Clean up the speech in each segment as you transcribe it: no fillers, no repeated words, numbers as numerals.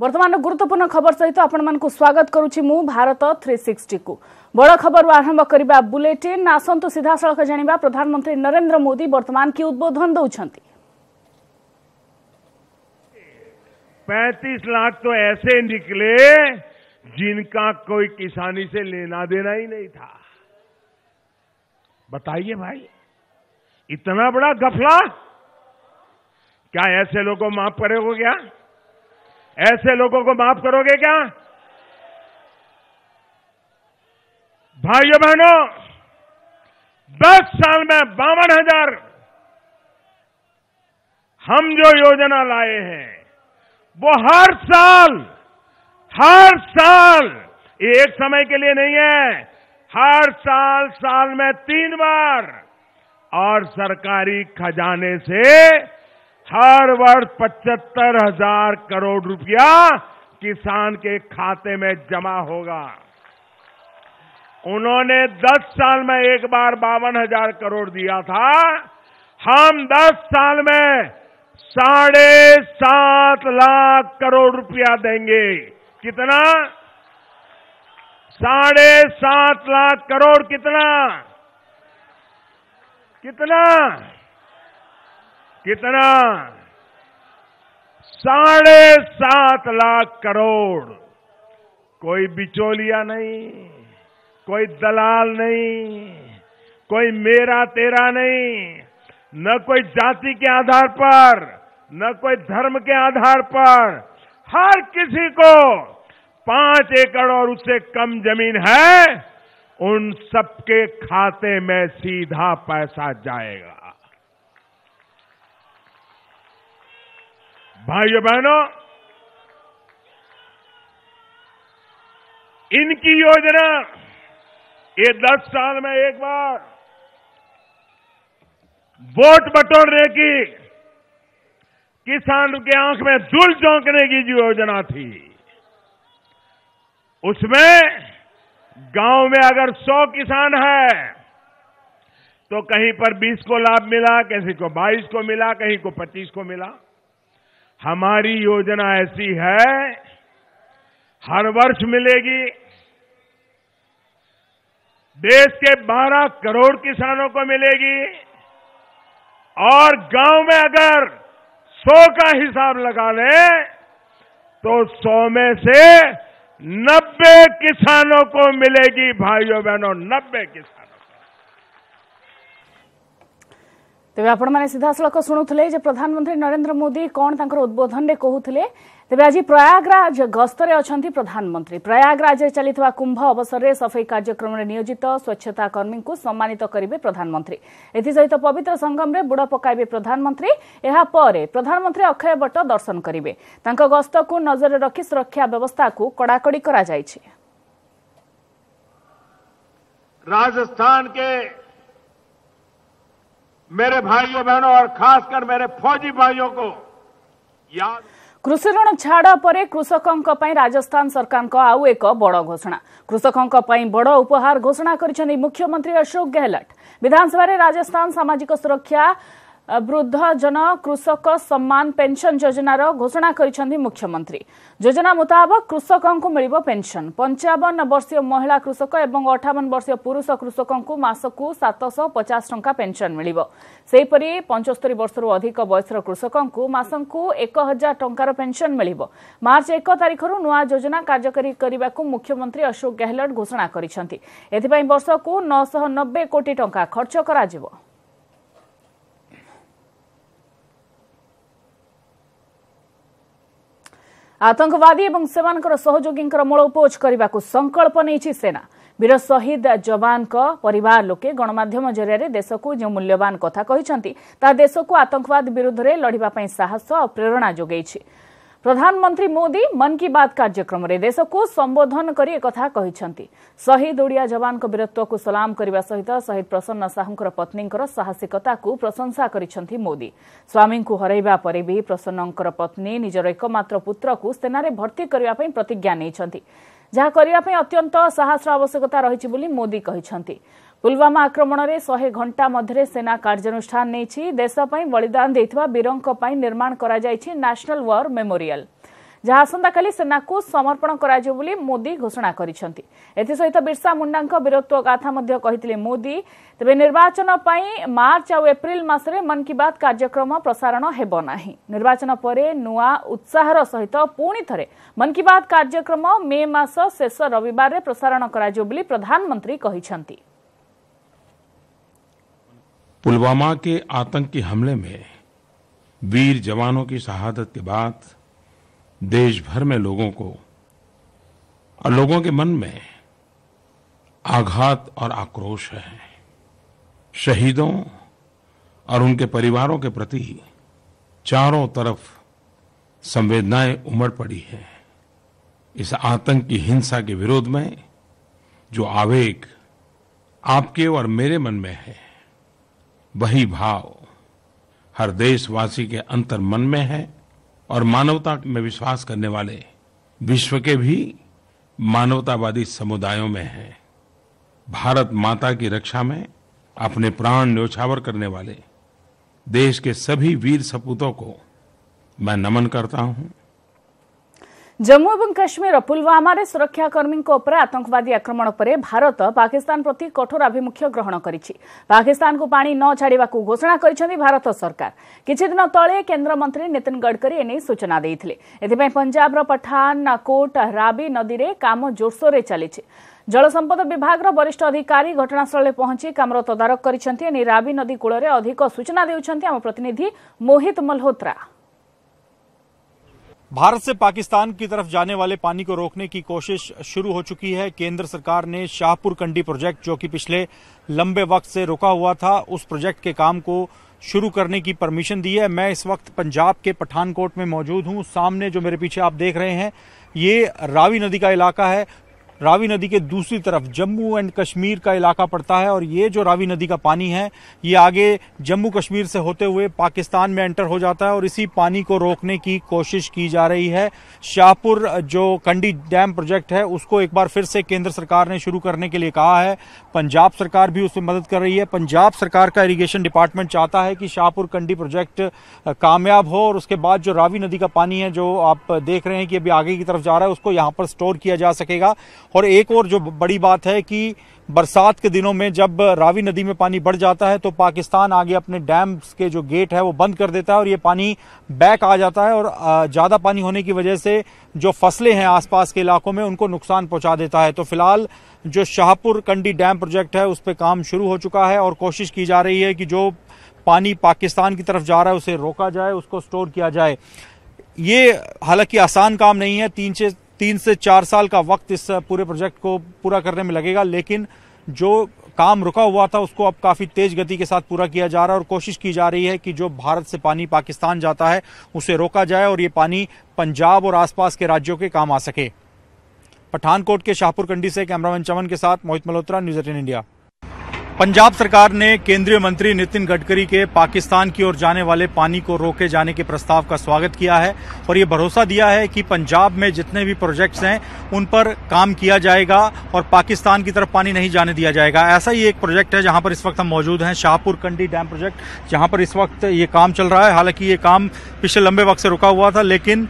वर्तमान गुरुत्वपूर्ण खबर सहित आपण मानकु स्वागत करुछि मु भारत 360 को बड़ खबर आरंभ करबा बुलेटिन आसंतु सीधा सड़क जानिबा प्रधानमंत्री नरेंद्र मोदी वर्तमान की उद्बोधन दउछंती। 35 लाख तो ऐसे निकले जिनका कोई किसानी से लेना देना ही नहीं था। बताइए भाई, इतना बड़ा घपला, क्या ऐसे लोगों को माफ करोगे? क्या ऐसे लोगों को माफ करोगे क्या? भाइयों बहनों, 10 साल में 52,000 हम जो योजना लाए हैं वो हर साल ये एक समय के लिए नहीं है, हर साल में 3 बार और सरकारी खजाने से हर वर्ष 75,000 करोड़ रुपया किसान के खाते में जमा होगा। उन्होंने 10 साल में एक बार 52,000 करोड़ दिया था, हम 10 साल में 7.5 लाख करोड़ रुपया देंगे। कितना? 7.5 लाख करोड़। कितना? 7.5 लाख करोड़। कोई बिचौलिया नहीं, कोई दलाल नहीं, कोई मेरा तेरा नहीं, न कोई जाति के आधार पर, न कोई धर्म के आधार पर, हर किसी को 5 एकड़ और उससे कम जमीन है उन सबके खाते में सीधा पैसा जाएगा। भाइयों बहनों, इनकी योजना ये 10 साल में एक बार वोट बटोरने की, किसान के आंख में धूल झोंकने की जो योजना थी, उसमें गांव में अगर 100 किसान है तो कहीं पर 20 को लाभ मिला, किसी को 22 को मिला, कहीं को 25 को मिला। हमारी योजना ऐसी है, हर वर्ष मिलेगी। देश के 12 करोड़ किसानों को मिलेगी और गांव में अगर 100 का हिसाब लगा लें तो 100 में से 90 किसानों को मिलेगी। भाइयों बहनों, 90 किसानों। तेज आपण सीधा सड़क शुणुले प्रधानमंत्री नरेंद्र मोदी कौन तांकर उद्बोधन रे कहूथिले। तेज आज प्रयागराज गस्तरे अछंती प्रधानमंत्री। प्रयागराज चलिथिबा कुंभ अवसर में सफाई कार्यक्रम में नियोजित स्वच्छता कर्मी को सम्मानित करेंगे प्रधानमंत्री। एसहित पवित्र संगम में बुड़ पकाइबे प्रधानमंत्री। एहा परे प्रधानमंत्री अक्षय वट दर्शन करेंगे। तांको गस्त को नजर रखी सुरक्षा व्यवस्था को कड़ाकड़ी करा जायछि। राजस्थान के मेरे भाइयों बहनों और खासकर मेरे फौजी भाइयों को याद, कृषि ऋण छाड़ पर कृषकों राजस्थान सरकार आउ एक बड़ घोषणा। कृषकों बड़ उपहार घोषणा कर मुख्यमंत्री अशोक गहलोत। विधानसभा राजस्थान सामाजिक सुरक्षा वृद्धजन कृषक सम्मान पेंशन योजनार घोषणा करिसेंती मुख्यमंत्री। योजना मुताबक कृषकों को मिलिबो पेंशन। 55 वर्षीय महिला कृषक एवं 58 वर्षीय पुरुष कृषकों को मासकू 750 टंका पेंशन मिलिबो। सेहीपरि 75 वर्षरू अधिक बयसर कृषकों को मासकू 1000 टंकार पेंशन मिलिबो। मार्च 1 तारिखରୁ नुआ योजना कार्यकारी करने मुख्यमंत्री अशोक गहलोत घोषणा करिसेंती। एथिपाई वर्षकू 990 कोटी टंका खर्च कराजिबो। आतंकवादी एवं सेमानकर सहयोगींकर मूलोपोज करने को संकल्प नहीं सेना। वीर शहीद जवान परिवार लोके गणमाध्यम जरिया देश को जो मूल्यवान कथा कहते ता देश को आतंकवाद विरुद्ध में लड़ाई साहस और प्रेरणा जोगई। प्रधानमंत्री मोदी मन की बात कार्यक्रम में देश को संबोधन कर कथा कहते। शहीद ओडिया जवान वीरत्व को सलाम करने सहित शहीद प्रसन्न साहूंकर पत्नी साहसिकता को प्रशंसा करिसेंती मोदी। स्वामी को हरैबा परे भी प्रसन्नकर पत्नी निजर एकमात्र पुत्र को सेना रे भर्ती करने प्रतिज्ञा नहीं, जहाँ करने अत्यंत साहस आवश्यकता रही बोली मोदी कहते। पुलवामा आक्रमण में 100 घंटा मध्य सेना कार्यानुष्ठान नहीं। देश बलिदान देथिबा वीरों निर्माण करा जायछि नेशनल वॉर मेमोरियल। जहाँ आसंताकाली सेना को समर्पण कराଯିବ ବୋଲି मोदी घोषणा କରିଛନ୍ତି। एथिसहित बिरसा मुंडाଙ୍କ वीरत्व गाथा ମଧ୍ୟ କହିଥିଲେ मोदी। तेबे निर्वाचन ପାଇଁ मार्च और एप्रिल मासरे मन की बात कार्यक्रम प्रसारण हेबो नाही। निर्वाचन परे नुआ उत्साहर सहित पुणी थरे मन की बात कार्यक्रम मे मास शेष रविवार रे प्रसारण कराଯିବ ବୋଲି प्रधानमंत्री କହିଛନ୍ତି। पुलवामा के आतंकी हमले में वीर जवानों की शहादत के बाद देश भर में लोगों को और लोगों के मन में आघात और आक्रोश है। शहीदों और उनके परिवारों के प्रति चारों तरफ संवेदनाएं उमड़ पड़ी है। इस आतंकी हिंसा के विरोध में जो आवेग आपके और मेरे मन में है, वही भाव हर देशवासी के अंतर मन में है और मानवता में विश्वास करने वाले विश्व के भी मानवतावादी समुदायों में है। भारत माता की रक्षा में अपने प्राण न्योछावर करने वाले देश के सभी वीर सपूतों को मैं नमन करता हूं। जम्मू और काश्मीर पुलवामा रे सुरक्षाकर्मी आतंकवादी आक्रमण पर भारत पाकिस्तान प्रति कठोर आभिमुख्य ग्रहण करिछि। पाकिस्तान को पानी न छाड़िबा को घोषणा करिसेंती भारत सरकार। किछि दिन तळे केंद्र मंत्री नितिन गडकरी एने सूचना देइथिले। एथिपై पंजाब रो पठानकोट रावी नदी रे काम जोरसोर रे चलिछि। जल संपद विभाग रो वरिष्ठ अधिकारी घटनास्थल रे पहुंची कामर तदारक करिसेंती। एने रावी नदी कूल रे अधिक सूचना देउछंती आम प्रतिनिधि मोहित मल्होत्रा। भारत से पाकिस्तान की तरफ जाने वाले पानी को रोकने की कोशिश शुरू हो चुकी है। केंद्र सरकार ने शाहपुर कंडी प्रोजेक्ट, जो कि पिछले लंबे वक्त से रुका हुआ था, उस प्रोजेक्ट के काम को शुरू करने की परमिशन दी है। मैं इस वक्त पंजाब के पठानकोट में मौजूद हूं। सामने जो मेरे पीछे आप देख रहे हैं, ये रावी नदी का इलाका है। रावी नदी के दूसरी तरफ जम्मू एंड कश्मीर का इलाका पड़ता है और ये जो रावी नदी का पानी है, ये आगे जम्मू कश्मीर से होते हुए पाकिस्तान में एंटर हो जाता है और इसी पानी को रोकने की कोशिश की जा रही है। शाहपुर जो कंडी डैम प्रोजेक्ट है, उसको एक बार फिर से केंद्र सरकार ने शुरू करने के लिए कहा है। पंजाब सरकार भी उसमें मदद कर रही है। पंजाब सरकार का इरिगेशन डिपार्टमेंट चाहता है कि शाहपुर कंडी प्रोजेक्ट कामयाब हो और उसके बाद जो रावी नदी का पानी है, जो आप देख रहे हैं कि अभी आगे की तरफ जा रहा है, उसको यहाँ पर स्टोर किया जा सकेगा। और एक और जो बड़ी बात है कि बरसात के दिनों में जब रावी नदी में पानी बढ़ जाता है तो पाकिस्तान आगे अपने डैम्स के जो गेट है वो बंद कर देता है और ये पानी बैक आ जाता है और ज्यादा पानी होने की वजह से जो फसलें हैं आसपास के इलाकों में उनको नुकसान पहुंचा देता है। तो फिलहाल जो शाहपुर कंडी डैम प्रोजेक्ट है उस पर काम शुरू हो चुका है और कोशिश की जा रही है कि जो पानी पाकिस्तान की तरफ जा रहा है उसे रोका जाए, उसको स्टोर किया जाए। ये हालांकि आसान काम नहीं है। 3 से 4 साल का वक्त इस पूरे प्रोजेक्ट को पूरा करने में लगेगा, लेकिन जो काम रुका हुआ था उसको अब काफी तेज गति के साथ पूरा किया जा रहा है और कोशिश की जा रही है कि जो भारत से पानी पाकिस्तान जाता है उसे रोका जाए और ये पानी पंजाब और आसपास के राज्यों के काम आ सके। पठानकोट के शाहपुर कंडी से कैमरामैन चमन के साथ मोहित मल्होत्रा, न्यूज़ 18 इंडिया। पंजाब सरकार ने केंद्रीय मंत्री नितिन गडकरी के पाकिस्तान की ओर जाने वाले पानी को रोके जाने के प्रस्ताव का स्वागत किया है और ये भरोसा दिया है कि पंजाब में जितने भी प्रोजेक्ट्स हैं उन पर काम किया जाएगा और पाकिस्तान की तरफ पानी नहीं जाने दिया जाएगा। ऐसा ही एक प्रोजेक्ट है जहां पर इस वक्त हम मौजूद हैं, शाहपुर कंडी डैम प्रोजेक्ट, जहां पर इस वक्त ये काम चल रहा है। हालांकि ये काम पिछले लंबे वक्त से रुका हुआ था, लेकिन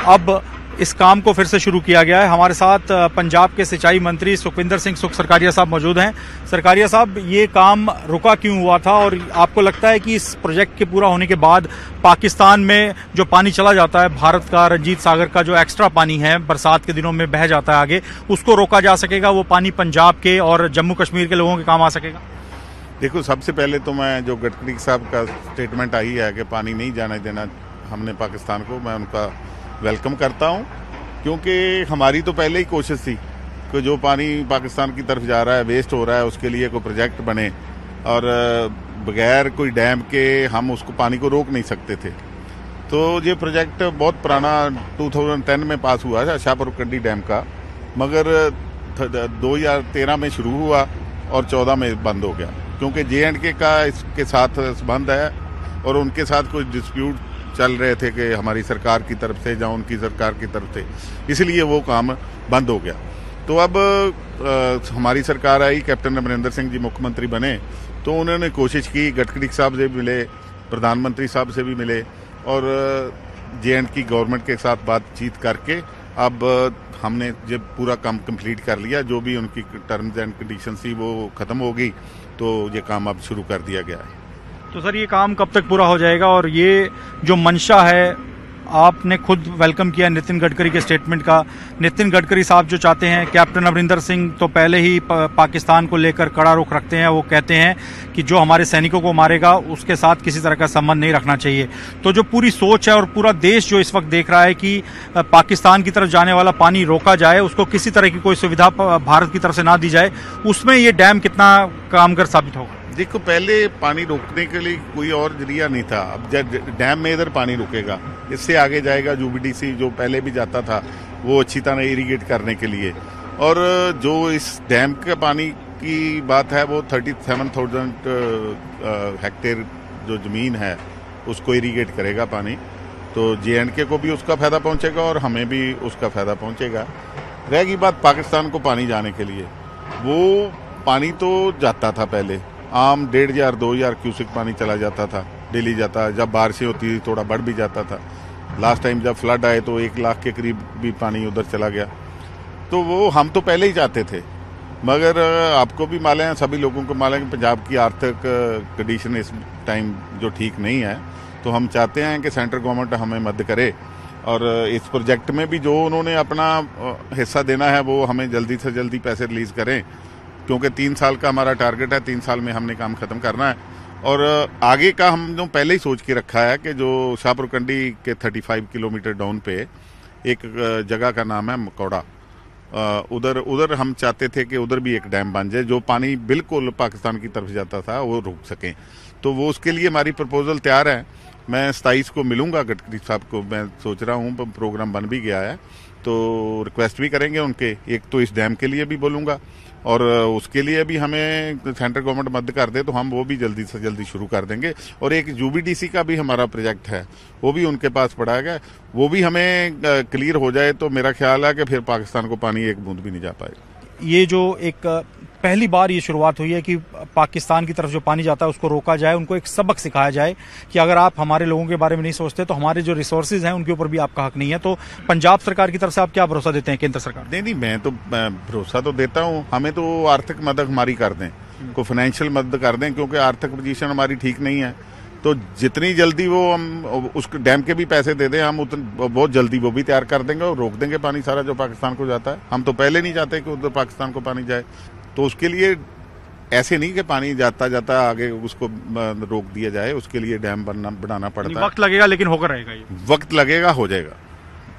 अब इस काम को फिर से शुरू किया गया है। हमारे साथ पंजाब के सिंचाई मंत्री सुखविंदर सिंह सुख सरकारिया साहब मौजूद हैं। सरकारिया साहब, ये काम रुका क्यों हुआ था और आपको लगता है कि इस प्रोजेक्ट के पूरा होने के बाद पाकिस्तान में जो पानी चला जाता है भारत का, रंजीत सागर का जो एक्स्ट्रा पानी है बरसात के दिनों में बह जाता है आगे, उसको रोका जा सकेगा? वो पानी पंजाब के और जम्मू कश्मीर के लोगों के काम आ सकेगा? देखो, सबसे पहले तो मैं जो गडकरी साहब का स्टेटमेंट आई है कि पानी नहीं जाने देना हमने पाकिस्तान को, मैं उनका वेलकम करता हूं, क्योंकि हमारी तो पहले ही कोशिश थी कि जो पानी पाकिस्तान की तरफ जा रहा है, वेस्ट हो रहा है, उसके लिए कोई प्रोजेक्ट बने और बगैर कोई डैम के हम उसको पानी को रोक नहीं सकते थे। तो ये प्रोजेक्ट बहुत पुराना 2010 में पास हुआ है शाहपुर कंडी डैम का, मगर 2013 में शुरू हुआ और 14 में बंद हो गया, क्योंकि J&K का इसके साथ संबंध है और उनके साथ कुछ डिस्प्यूट चल रहे थे कि हमारी सरकार की तरफ से या उनकी सरकार की तरफ से, इसलिए वो काम बंद हो गया। तो अब हमारी सरकार आई, कैप्टन अमरिंदर सिंह जी मुख्यमंत्री बने, तो उन्होंने कोशिश की, गडकरी साहब से मिले, प्रधानमंत्री साहब से भी मिले और जे.एंड की गवर्नमेंट के साथ बातचीत करके अब हमने जब पूरा काम कंप्लीट कर लिया, जो भी उनकी टर्म्स एंड कंडीशन थी वो खत्म हो गई, तो ये काम अब शुरू कर दिया गया है। तो सर ये काम कब तक पूरा हो जाएगा, और ये जो मंशा है आपने खुद वेलकम किया नितिन गडकरी के स्टेटमेंट का। नितिन गडकरी साहब जो चाहते हैं, कैप्टन अमरिंदर सिंह तो पहले ही पाकिस्तान को लेकर कड़ा रुख रखते हैं। वो कहते हैं कि जो हमारे सैनिकों को मारेगा उसके साथ किसी तरह का संबंध नहीं रखना चाहिए। तो जो पूरी सोच है और पूरा देश जो इस वक्त देख रहा है कि पाकिस्तान की तरफ जाने वाला पानी रोका जाए, उसको किसी तरह की कोई सुविधा भारत की तरफ से ना दी जाए, उसमें ये डैम कितना कामगर साबित होगा? देखो, पहले पानी रोकने के लिए कोई और जरिया नहीं था। अब डैम में इधर पानी रुकेगा, इससे आगे जाएगा यूबीडीसी जो पहले भी जाता था वो अच्छी तरह इरिगेट करने के लिए। और जो इस डैम के पानी की बात है वो 37,000 हेक्टेयर जो जमीन है उसको इरिगेट करेगा पानी। तो जे.एंड.के को भी उसका फायदा पहुंचेगा और हमें भी उसका फायदा पहुंचेगा। रहेगी बात पाकिस्तान को पानी जाने के लिए, वो पानी तो जाता था पहले, आम 1,500 2,000 क्यूसेक पानी चला जाता था, डेली जाता। जब बारिशें होती थी थोड़ा बढ़ भी जाता था। लास्ट टाइम जब फ्लड आए तो 1 लाख के करीब भी पानी उधर चला गया। तो वो हम तो पहले ही चाहते थे, मगर आपको भी मालूम है, सभी लोगों को मालूम है कि पंजाब की आर्थिक कंडीशन इस टाइम जो ठीक नहीं है। तो हम चाहते हैं कि सेंट्रल गवर्नमेंट हमें मदद करे और इस प्रोजेक्ट में भी जो उन्होंने अपना हिस्सा देना है वो हमें जल्दी से जल्दी पैसे रिलीज करें, क्योंकि 3 साल का हमारा टारगेट है। 3 साल में हमने काम खत्म करना है। और आगे का हमने पहले ही सोच के रखा है कि जो शाहपुर कंडी के 35 किलोमीटर डाउन पे एक जगह का नाम है मकौड़ा, उधर हम चाहते थे कि उधर भी एक डैम बन जाए, जो पानी बिल्कुल पाकिस्तान की तरफ जाता था वो रुक सके। तो वो उसके लिए हमारी प्रपोजल तैयार है। मैं 27 को मिलूंगा गडकरी साहब को, मैं सोच रहा हूँ, प्रोग्राम बन भी गया है, तो रिक्वेस्ट भी करेंगे उनके। एक तो इस डैम के लिए भी बोलूंगा और उसके लिए भी हमें सेंट्रल गवर्नमेंट मदद कर दे तो हम वो भी जल्दी से जल्दी शुरू कर देंगे। और एक यूबीडीसी का भी हमारा प्रोजेक्ट है, वो भी उनके पास पड़ा है, वो भी हमें क्लियर हो जाए तो मेरा ख्याल है कि फिर पाकिस्तान को पानी एक बूंद भी नहीं जा पाएगा। ये जो एक पहली बार ये शुरुआत हुई है कि पाकिस्तान की तरफ जो पानी जाता है उसको रोका जाए, उनको एक सबक सिखाया जाए कि अगर आप हमारे लोगों के बारे में नहीं सोचते तो हमारे जो रिसोर्सेज हैं उनके ऊपर भी आपका हक नहीं है। तो पंजाब सरकार की तरफ से आप क्या भरोसा देते हैं केंद्र सरकार? नहीं, मैं तो भरोसा तो देता हूँ, हमें तो आर्थिक मदद हमारी कर दें, को फाइनेंशियल मदद कर दें, क्योंकि आर्थिक पोजीशन हमारी ठीक नहीं है। तो जितनी जल्दी वो हम उस डैम के भी पैसे दे दें, हम बहुत जल्दी वो भी तैयार कर देंगे और रोक देंगे पानी सारा जो पाकिस्तान को जाता है। हम तो पहले नहीं चाहते कि उधर पाकिस्तान को पानी जाए। तो उसके लिए ऐसे नहीं कि पानी जाता जाता आगे उसको रोक दिया जाए, उसके लिए डैम बनाना पड़ता है। वक्त लगेगा लेकिन होकर रहेगा, ये वक्त लगेगा, हो जाएगा।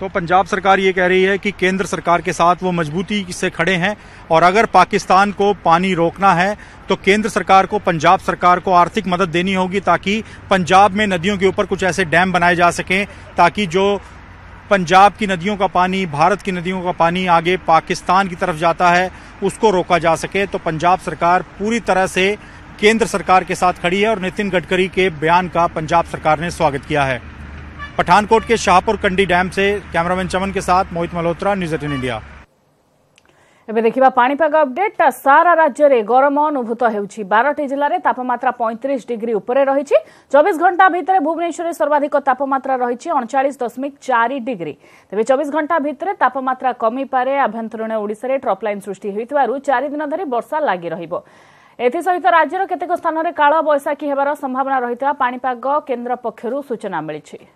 तो पंजाब सरकार ये कह रही है कि केंद्र सरकार के साथ वो मजबूती से खड़े हैं और अगर पाकिस्तान को पानी रोकना है तो केंद्र सरकार को, पंजाब सरकार को आर्थिक मदद देनी होगी ताकि पंजाब में नदियों के ऊपर कुछ ऐसे डैम बनाए जा सकें ताकि जो पंजाब की नदियों का पानी, भारत की नदियों का पानी आगे पाकिस्तान की तरफ जाता है उसको रोका जा सके। तो पंजाब सरकार पूरी तरह से केंद्र सरकार के साथ खड़ी है और नितिन गडकरी के बयान का पंजाब सरकार ने स्वागत किया है। पठानकोट के शाहपुर कंडी डैम से कैमरामैन चमन के साथ मोहित मल्होत्रा, न्यूज़ 18 इंडिया। एबे देखिबा पाणीपाग अपडेट। सारा राज्य में गरम अनुभूत होउछि। 12टी जिले में तापमात्रा 35 डिग्री उपरे रही। 24 घंटा भितर भुवनेश्वर सर्वाधिक तापमात्रा रही 39.4 डिग्री। तेज 24 घंटा भितर तापमात्रा कमी पारे। आभ्यंतरीण ओडिशा रे ट्रप लाइन सृष्टि होइतबारु 4 दिन धरी वर्षा लागि रहिबो। एथिसहित राज्यर केतेक स्थान में काल बैशाखी हेबार संभावना रहिता पाणीपाग केन्द्र पक्षरु सूचना मिलिछि।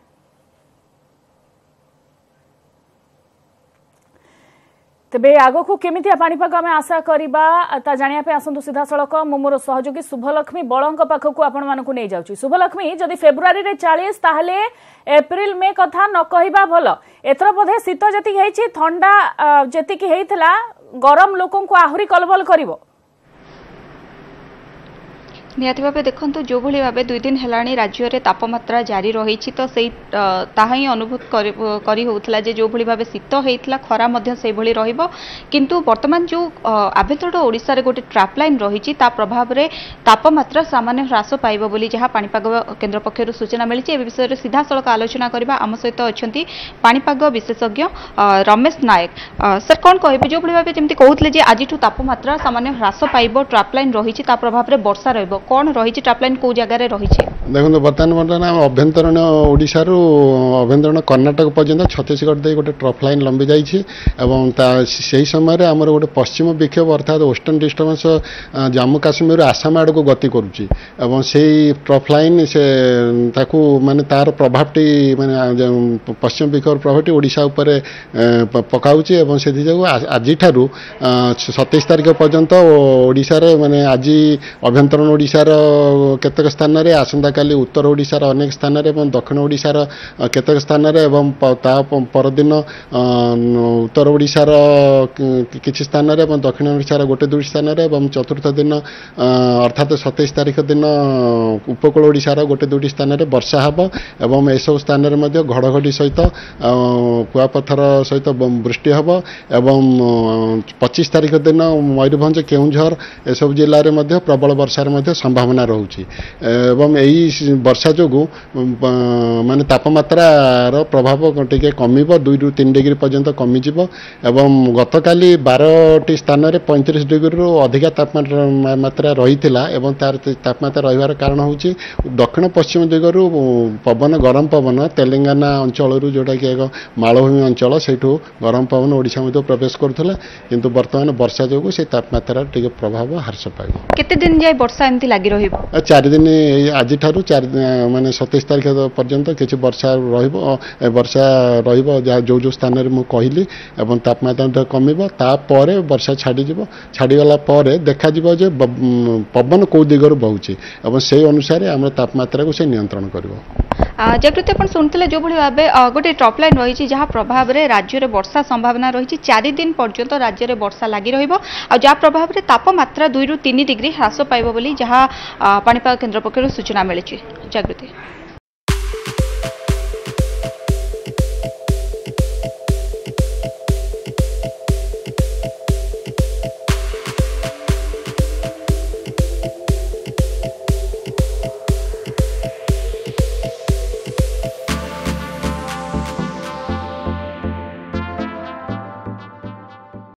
तेबे आगो केमितिया पाणीपाग आम आशा करवा जानापे आसतु सीधा सड़क मोर सहयोगी शुभलक्ष्मी बड़ों पाखक आपण मानक नहीं जाऊँ। शुभलक्ष्मी, जदि फेब्रुआरी रे 40 ताहले एप्रिल मे कथा न कहवा भल। एथर बोधे शीत जी ठंडा जी होता गरम लोकों को आहरी कलबल करिवो। निहाती भाव देखो जो भली भाव 2 दिन है राज्य में तापमात्रा जारी रही तो से ही अनुभूत करी होता जे जो भली भाव शीत होता खरा से भली रहिबो। किंतु वर्तमान जो आभ्यंतरीण ओडिशा रे गोटे ट्रैप लाइन रही प्रभाव में तापमात्रा सामान्य ह्रास पाइबो बोली जहाँ पाणीपाग केन्द्र पक्षर सूचना मिली। ए विषय सीधा सड़क आलोचना करबा आम सहित अच्छा पाणीपाग विशेषज्ञ रमेश नायक। सर कौन कहे जो भली भाव जमी कहते आज तापमात्रा सामान्य ह्रास पाइबो, ट्रैप लाइन रही प्रभाव में वर्षा रहिबो, कौन रही ट्रफ लाइन कौ जगार रही देखो बर्तमान अभ्यंतरण ओडिशा अभ्यंतरण कर्णाटक पर्यंत छत्तीसगढ़ दे गोटे ट्रफ लाइन लंबी जाइए समय आमर गोटे पश्चिम विक्षोभ अर्थात वेस्टर्न डिस्टर्बेंस जम्मू काश्मीर आसाम आड़ को गति करुच्ची ट्रफ लाइन से माने तार प्रभावटी माने पश्चिम विक्षोभ प्रभावटी ओडिशा उपर पकाउची एवं से आज 27 तारीख पर्यंत ओडिशा रे माने आज अभ्यंतरण ओडिशा केतक स्थान रे आसंता काली उत्तर ओडिशा अनेक स्थान रे एवं दक्षिण ओडिशा केतक स्थान रे एवं ता परदिन उत्तर ओडिशा किछि स्थान रे एवं दक्षिण ओडिशा गोटे दुई स्थान रे एवं चतुर्थ दिन अर्थात 27 तारीख दिन उपकूल ओडिशा गोटे दुई स्थान रे वर्षा हब एवं एसबु स्थान रे मध्य घड़घड़ी सहित कुआपथर सहित वृष्टि हब एवं 25 तारीख दिन मयूरभंज केउंझर एसबु जिले में प्रबल वर्षार संभावना रोचे एवं यही वर्षा जो माने तापमात्रार प्रभाव टिके कमिब 2 ରୁ 3 डिग्री पर्यंत कमिजिव एवं गतकाली 12टी स्थान में 35 डिग्री रू अधिका तापमात्रा रही एवं तार तापमात्रा रही कारण हूँ दक्षिण पश्चिम दिगरू पवन गरम पवन तेलंगाना अंचल जोटा कि एक मालभूमि अंचल से गरम पवन ओडिशा में प्रवेश करुला किंतु वर्तमान वर्षा जो से तापमात्रा टिके प्रभाव ह्रास पाइब केते दिन जाय वर्षा एमती लागि रहिबो 4 दिन आज ठारू 4 माने 27 तारीख पर्यंत किछि वर्षा रहिबो जो जो स्थान रे मु कहिली एवं तापमात्रा कमिबो तापर वर्षा छाड़ीगला देखा जिवो जे पवन को दिगरु बहुची एवं से अनुसार आम तापमात्रा को से नियंत्रण करिवो जागृति अपन सुनते जो भाई भाव गोटे ट्रफ लाइन रही जहाँ प्रभाव में राज्य में वर्षा संभावना रही 4 दिन पर्यंत राज्य में वर्षा लगी रहा प्रभाव में तापमात्रा 2 ରୁ 3 डिग्री ह्रास पाइब बोली जहाँ पाणीपाग केन्द्र पक्षर सूचना मिली। जागृति।